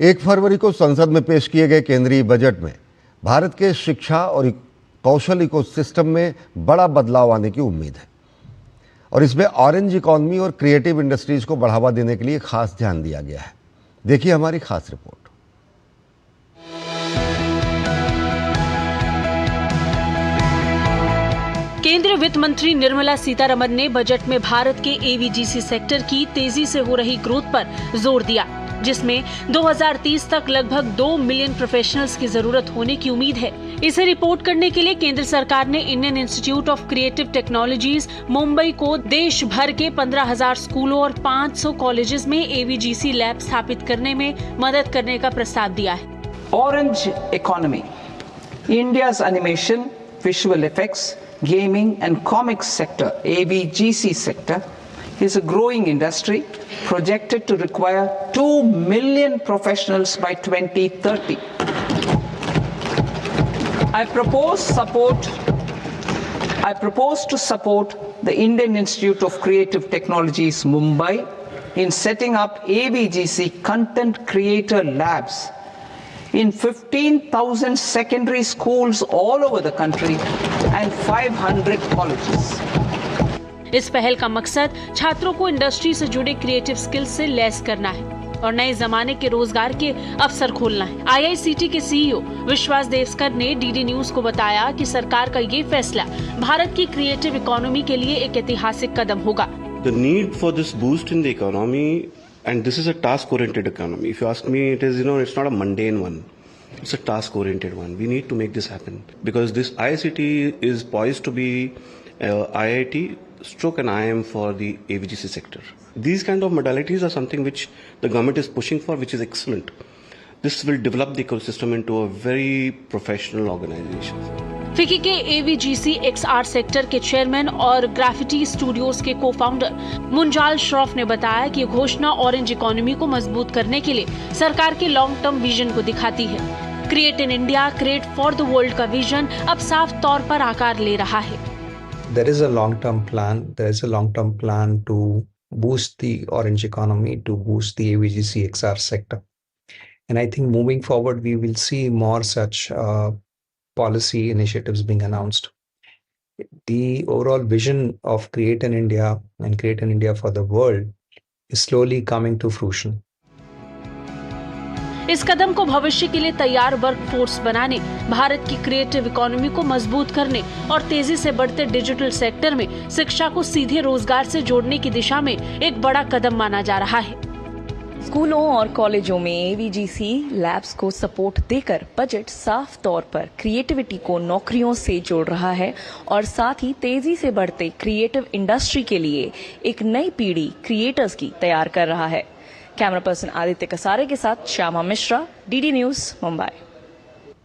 1 फरवरी को संसद में पेश किए गए केंद्रीय बजट में भारत के शिक्षा और कौशल इकोसिस्टम में बड़ा बदलाव आने की उम्मीद है और इसमें ऑरेंज इकोनॉमी और क्रिएटिव इंडस्ट्रीज को बढ़ावा देने के लिए खास ध्यान दिया गया है। देखिए हमारी खास रिपोर्ट। केंद्रीय वित्त मंत्री निर्मला सीतारमण ने बजट में भारत के एवीजीसी सेक्टर की तेजी से हो रही ग्रोथ पर जोर दिया, जिसमें 2030 तक लगभग 2 मिलियन प्रोफेशनल्स की जरूरत होने की उम्मीद है। इसे रिपोर्ट करने के लिए केंद्र सरकार ने Indian institute of creative technologies Mumbai को देश भर के 15,000 स्कूलों और 500 कॉलेजेस में एवीजीसी लैब स्थापित करने में मदद करने का प्रस्ताव दिया है। Orange economy, India's animation, visual effects, gaming and comics sector, AVGC sector, is a growing industry projected to require 2 million professionals by 2030. I propose to support the Indian Institute of Creative Technologies, Mumbai, in setting up AVGC content creator labs in 15,000 secondary schools all over the country and 500 colleges. इस पहल का मकसद छात्रों को industry से जुड़े creative skills से lace करना है और नए जमाने के रोजगार के अवसर खोलना है। आईआईसीटी के सीईओ विश्वास देवस्कर ने डीडी न्यूज को बताया कि सरकार का ये फैसला भारत की क्रिएटिव इकोनॉमी के लिए एक ऐतिहासिक कदम होगा। The need for this boost in the economy, and this is a task-oriented economy. If you ask me, it is, it's not a mundane one. It's a task-oriented one. We need to make this happen because this IICT is poised to be IIT stroke an IIM for the AVGC sector. These kind of modalities are something which the government is pushing for, which is excellent. This will develop the ecosystem into a very professional organization. फिकी के AVGC XR sector के chairman और graffiti studios के cofounder Munjal Shroff ने बताया कि घोषणा orange economy को मजबूत करने के लिए सरकार के लॉन्ग टर्म विजन को दिखाती है। Create in India, create for the world का विजन अब साफ तौर पर आकार ले रहा है। There is a long-term plan. There is a long-term plan to boost the orange economy, to boost the AVGC XR sector. And I think moving forward, we will see more such policy initiatives being announced. The overall vision of Create in India and Create in India for the world is slowly coming to fruition. इस कदम को भविष्य के लिए तैयार workforce बनाने, भारत की creative economy को मजबूत करने और तेजी से बढ़ते डिजिटल सेक्टर में शिक्षा को सीधे रोजगार से जोड़ने की दिशा में एक बड़ा कदम माना जा रहा है। स्कूलों और कॉलेजों में एवीजीसी लैब्स को सपोर्ट देकर बजट साफ तौर पर क्रिएटिविटी को नौकरियों से जोड़ रहा है और साथ ही तेजी से बढ़ते क्रिएटिव इंडस्ट्री के लिए एक नई पीढ़ी क्रिएटर्स की तैयार कर रहा है। कैमरा पर्सन आदित्य कसारे के साथ श्यामा मिश्रा, डीडी न्यूज, मुंबई।